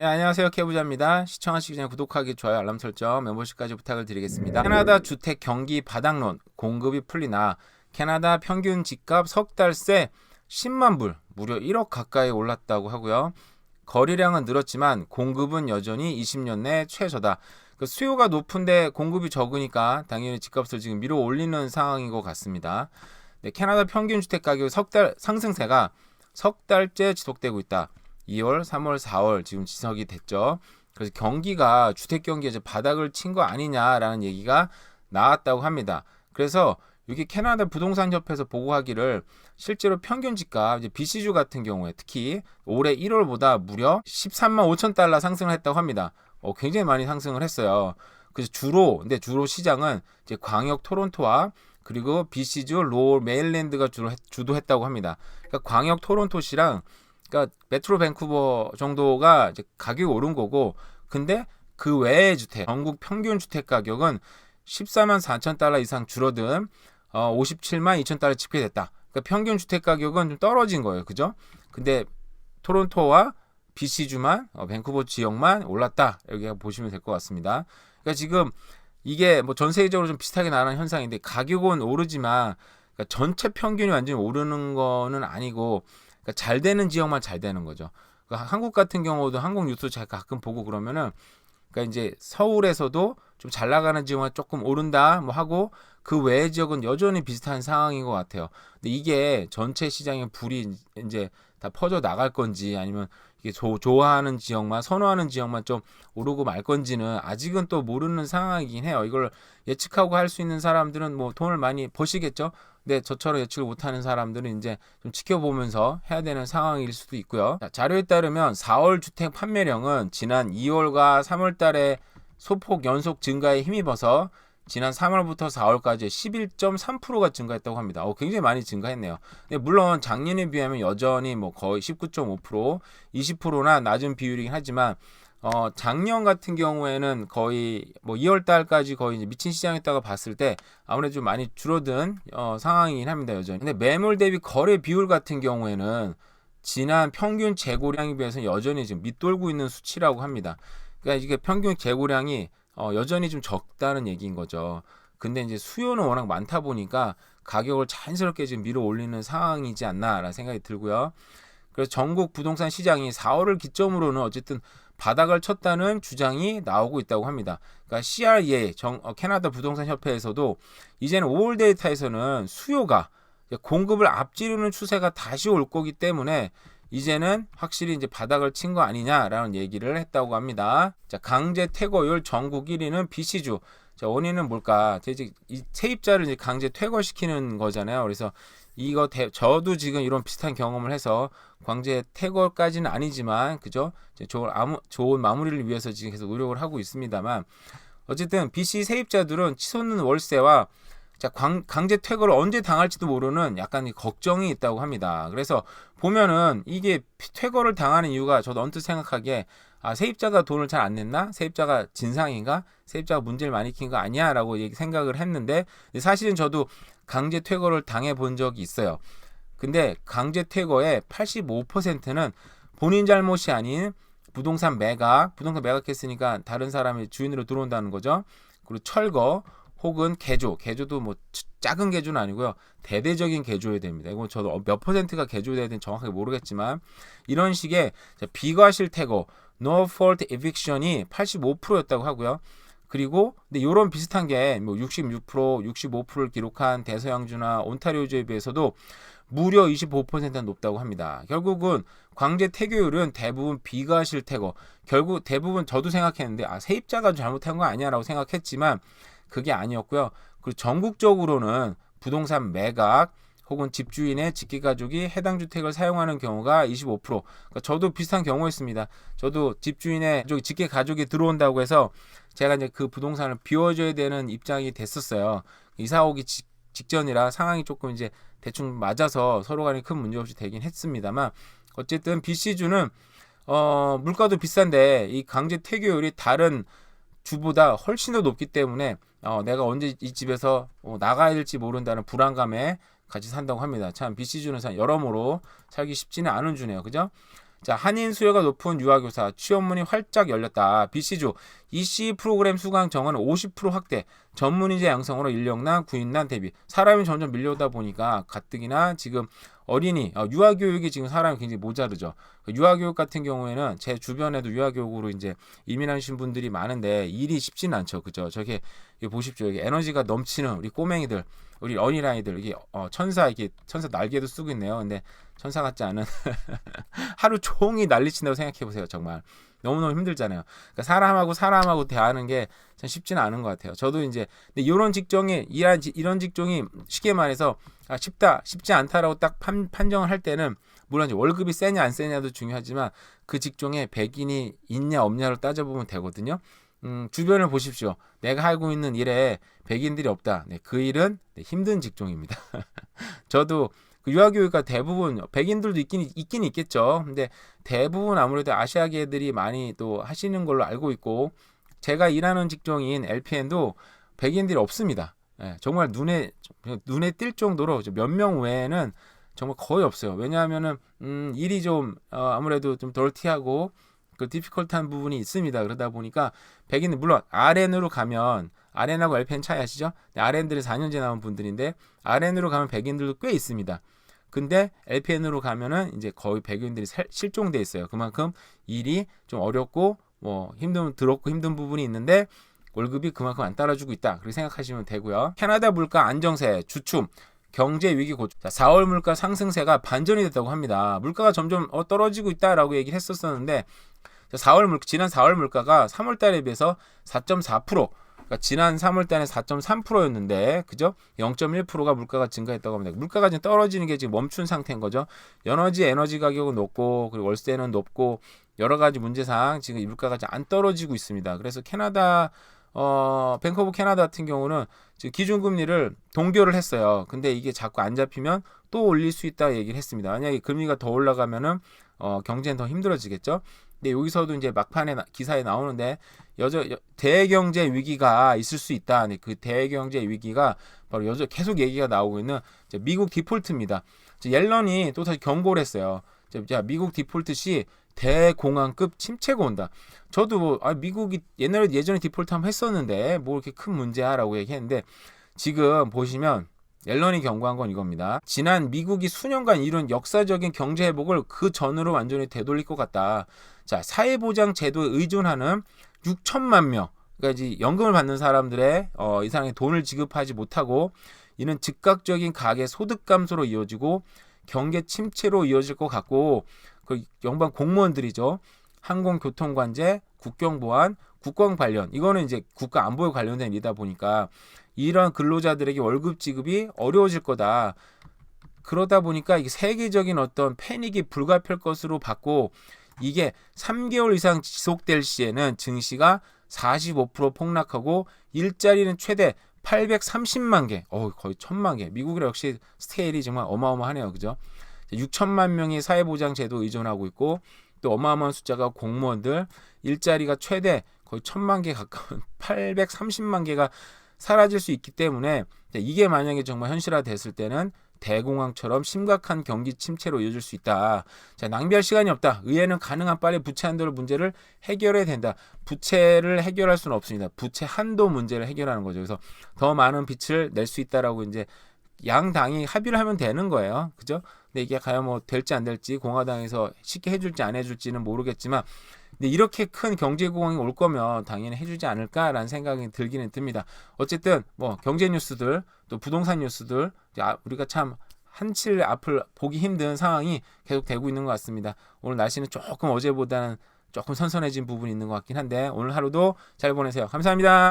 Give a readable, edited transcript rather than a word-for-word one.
네, 안녕하세요. 케부자입니다. 시청하시기 전에 구독하기, 좋아요, 알람 설정, 멤버십까지 부탁을 드리겠습니다. 캐나다 주택 경기 바닥론 공급이 풀리나 캐나다 평균 집값 석 달 새 10만 불, 무려 1억 가까이 올랐다고 하고요. 거래량은 늘었지만 공급은 여전히 20년 내 최저다. 수요가 높은데 공급이 적으니까 당연히 집값을 지금 밀어 올리는 상황인 것 같습니다. 네, 캐나다 평균 주택 가격 석 달 상승세가 석 달째 지속되고 있다. 2월, 3월, 4월 지금 지속이 됐죠. 그래서 경기가 주택 경기에 이제 바닥을 친 거 아니냐라는 얘기가 나왔다고 합니다. 그래서 여기 캐나다 부동산 협회에서 보고하기를 실제로 평균 집값 이제 BC주 같은 경우에 특히 올해 1월보다 무려 13만 5천 달러 상승을 했다고 합니다. 굉장히 많이 상승을 했어요. 그래서 주로 시장은 이제 광역 토론토와 그리고 BC주 로울 메일랜드가 주도했다고 합니다. 그러니까 광역 토론토시랑 그러니까 메트로 밴쿠버 정도가 이제 가격이 오른 거고, 근데 그 외의 주택, 전국 평균 주택 가격은 14만 4천 달러 이상 줄어든 57만 2천 달러 집계됐다. 그러니까 평균 주택 가격은 좀 떨어진 거예요, 그죠? 근데 토론토와 BC주만 밴쿠버 지역만 올랐다. 여기 보시면 될 것 같습니다. 그러니까 지금 이게 뭐 전 세계적으로 좀 비슷하게 나타나는 현상인데 가격은 오르지만 그러니까 전체 평균이 완전히 오르는 거는 아니고 그러니까 잘 되는 지역만 잘 되는 거죠. 그러니까 한국 같은 경우도 한국 뉴스 잘 가끔 보고 그러면은 그러니까 이제 서울에서도 좀 잘 나가는 지역만 조금 오른다 뭐 하고 그 외의 지역은 여전히 비슷한 상황인 것 같아요. 근데 이게 전체 시장에 불이 이제 다 퍼져 나갈 건지 아니면 이게 좋아하는 지역만 선호하는 지역만 좀 오르고 말 건지는 아직은 또 모르는 상황이긴 해요. 이걸 예측하고 할 수 있는 사람들은 뭐 돈을 많이 버시겠죠. 근데 저처럼 예측을 못하는 사람들은 이제 좀 지켜보면서 해야 되는 상황일 수도 있고요. 자료에 따르면 4월 주택 판매량은 지난 2월과 3월 달에 소폭 연속 증가에 힘입어서 지난 3월부터 4월까지 11.3%가 증가했다고 합니다. 굉장히 많이 증가했네요. 근데 물론 작년에 비하면 여전히 뭐 거의 19.5%, 20%나 낮은 비율이긴 하지만 작년 같은 경우에는 거의 뭐 2월 달까지 거의 이제 미친 시장에다가 봤을 때 아무래도 좀 많이 줄어든 상황이긴 합니다, 여전히. 근데 매물 대비 거래 비율 같은 경우에는 지난 평균 재고량에 비해서 여전히 지금 밑돌고 있는 수치라고 합니다. 그러니까 이게 평균 재고량이 여전히 좀 적다는 얘기인 거죠. 근데 이제 수요는 워낙 많다 보니까 가격을 자연스럽게 지금 밀어 올리는 상황이지 않나라는 생각이 들고요. 그래서 전국 부동산 시장이 4월을 기점으로는 어쨌든 바닥을 쳤다는 주장이 나오고 있다고 합니다. 그러니까 CRA 캐나다 부동산 협회에서도 이제는 5월 데이터에서는 수요가 공급을 앞지르는 추세가 다시 올 거기 때문에 이제는 확실히 이제 바닥을 친 거 아니냐라는 얘기를 했다고 합니다. 자, 강제 퇴거율 전국 1위는 BC주. 자, 원인은 뭘까? 이제 이 세입자를 이제 강제 퇴거시키는 거잖아요. 그래서 저도 지금 이런 비슷한 경험을 해서 강제 퇴거까지는 아니지만 그죠? 좋은 마무리를 위해서 지금 계속 노력을 하고 있습니다만 어쨌든 BC 세입자들은 치솟는 월세와 자, 강제 퇴거를 언제 당할지도 모르는 약간 걱정이 있다고 합니다. 그래서 보면은 이게 퇴거를 당하는 이유가 저도 언뜻 생각하기에 세입자가 돈을 잘 안 냈나? 세입자가 진상인가? 세입자가 문제를 많이 킨 거 아니야? 라고 생각을 했는데 사실은 저도 강제 퇴거를 당해 본 적이 있어요. 근데 강제 퇴거의 85%는 본인 잘못이 아닌 부동산 매각했으니까 다른 사람이 주인으로 들어온다는 거죠. 그리고 철거 혹은 개조도 뭐 작은 개조는 아니고요. 대대적인 개조여야 됩니다. 이건 저도 몇 퍼센트가 개조돼야 되는지 정확하게 모르겠지만 이런 식의 비과실 퇴거, no fault eviction이 85%였다고 하고요. 그리고 근데 이런 비슷한 게 뭐 66%, 65%를 기록한 대서양주나 온타리오주에 비해서도 무려 25%나 높다고 합니다. 결국은 강제 퇴교율은 대부분 비과실 퇴거. 결국 대부분 저도 생각했는데 세입자가 잘못한 거 아니야라고 생각했지만 그게 아니었고요. 그리고 전국적으로는 부동산 매각 혹은 집주인의 직계가족이 해당 주택을 사용하는 경우가 25%. 그러니까 저도 비슷한 경우였습니다. 저도 집주인의 직계가족이 들어온다고 해서 제가 이제 그 부동산을 비워줘야 되는 입장이 됐었어요. 이사 오기 직전이라 상황이 조금 이제 대충 맞아서 서로 간에 큰 문제 없이 되긴 했습니다만 어쨌든 BC주는 물가도 비싼데 이 강제 퇴교율이 다른 주보다 훨씬 더 높기 때문에 내가 언제 이 집에서 나가야 될지 모른다는 불안감에 같이 산다고 합니다. 참 BC주는 여러모로 살기 쉽지는 않은 주네요. 그죠? 자, 한인 수요가 높은 유아교사 취업문이 활짝 열렸다. BC주 EC 프로그램 수강 정원 50% 확대. 전문인재 양성으로 인력난 구인난 대비. 사람이 점점 밀려오다 보니까 가뜩이나 지금 어린이 유아교육이 지금 사람이 굉장히 모자르죠. 유아교육 같은 경우에는 제 주변에도 유아교육으로 이제 이민하신 분들이 많은데 일이 쉽지는 않죠. 그죠? 저게 보십시오. 여기 에너지가 넘치는 우리 꼬맹이들, 우리 어린아이들, 이게 천사, 이게 천사 날개도 쓰고 있네요. 근데 천사 같지 않은 하루 종일 난리친다고 생각해 보세요. 정말 너무너무 힘들잖아요. 그러니까 사람하고 대하는 게 참 쉽지는 않은 것 같아요. 저도 이제 근데 이런 직종이 이런 직종이 쉽게 말해서 쉽지 않다라고 딱 판정을 할 때는 물론 이제 월급이 세냐 안 세냐도 중요하지만 그 직종에 백인이 있냐 없냐를 따져보면 되거든요. 주변을 보십시오. 내가 하고 있는 일에 백인들이 없다. 네, 그 일은 힘든 직종입니다. 저도 그 유아교육과 대부분 백인들도 있긴 있겠죠. 근데 대부분 아무래도 아시아계들이 많이 또 하시는 걸로 알고 있고 제가 일하는 직종인 LPN도 백인들이 없습니다. 예, 정말 눈에 띌 정도로 몇 명 외에는 정말 거의 없어요. 왜냐하면은 일이 좀 아무래도 좀 덜티하고 그 디피컬트한 부분이 있습니다. 그러다 보니까 백인은 물론 RN으로 가면 RN하고 LPN 차이 아시죠? RN들이 4년제 나온 분들인데 RN으로 가면 백인들도 꽤 있습니다. 근데 LPN으로 가면은 이제 거의 백인들이 실종돼 있어요. 그만큼 일이 좀 어렵고 뭐 힘든 부분이 있는데 월급이 그만큼 안 따라주고 있다. 그렇게 생각하시면 되고요. 캐나다 물가 안정세 주춤 경제 위기 고조. 4월 물가 상승세가 반전이 됐다고 합니다. 물가가 점점 떨어지고 있다라고 얘기를 했었는데 지난 4월 물가가 3월 달에 비해서 4.4%, 그러니까 지난 3월 달에 4.3%였는데 그죠? 0.1%가 물가가 증가했다고 합니다. 물가가 지금 떨어지는 게 지금 멈춘 상태인 거죠. 에너지 가격은 높고 그리고 월세는 높고 여러 가지 문제상 지금 물가가 안 떨어지고 있습니다. 그래서 캐나다 뱅크 오브 캐나다 같은 경우는 지금 기준금리를 동결을 했어요. 근데 이게 자꾸 안 잡히면 또 올릴 수 있다 얘기를 했습니다. 만약에 금리가 더 올라가면은 경제는 더 힘들어지겠죠. 근데 여기서도 이제 막판에 기사에 나오는데 대경제 위기가 있을 수 있다. 그 대경제 위기가 바로 계속 얘기가 나오고 있는 미국 디폴트입니다. 옐런이 또 다시 경고를 했어요. 미국 디폴트 시 대공황급 침체가 온다. 저도 미국이 예전에 디폴트 한번 했었는데 뭐 이렇게 큰 문제야라고 얘기했는데 지금 보시면 옐런이 경고한 건 이겁니다. 지난 미국이 수년간 이룬 역사적인 경제 회복을 그 전으로 완전히 되돌릴 것 같다. 자, 사회보장 제도에 의존하는 6천만 명, 그러니까 이제 연금을 받는 사람들의 이상의 돈을 지급하지 못하고 이는 즉각적인 가계 소득 감소로 이어지고 경계 침체로 이어질 것 같고 그 연방 공무원들이죠. 항공교통관제, 국경보안, 국방 관련 이거는 이제 국가 안보에 관련된 일이다 보니까 이런 근로자들에게 월급 지급이 어려워질 거다. 그러다 보니까 이게 세계적인 어떤 패닉이 불가피할 것으로 봤고 이게 3개월 이상 지속될 시에는 증시가 45% 폭락하고 일자리는 최대 830만 개, 거의 1000만 개. 미국이라 역시 스케일이 정말 어마어마하네요. 그죠? 6천만 명이 사회보장 제도에 의존하고 있고 또 어마어마한 숫자가 공무원들, 일자리가 최대 거의 1000만 개 가까운 830만 개가 사라질 수 있기 때문에 이게 만약에 정말 현실화됐을 때는 대공황처럼 심각한 경기 침체로 이어질 수 있다. 자, 낭비할 시간이 없다. 의회는 가능한 빨리 부채 한도 문제를 해결해야 된다. 부채를 해결할 수는 없습니다. 부채 한도 문제를 해결하는 거죠. 그래서 더 많은 빚을 낼 수 있다라고 이제 양 당이 합의를 하면 되는 거예요. 그죠? 근데 이게 과연 뭐 될지 안 될지 공화당에서 쉽게 해줄지 안 해줄지는 모르겠지만 근데 이렇게 큰 경제 공황이 올 거면 당연히 해주지 않을까라는 생각이 들기는 듭니다. 어쨌든 뭐 경제 뉴스들 또 부동산 뉴스들 우리가 참 한칠 앞을 보기 힘든 상황이 계속 되고 있는 것 같습니다. 오늘 날씨는 조금 어제보다는 조금 선선해진 부분이 있는 것 같긴 한데 오늘 하루도 잘 보내세요. 감사합니다.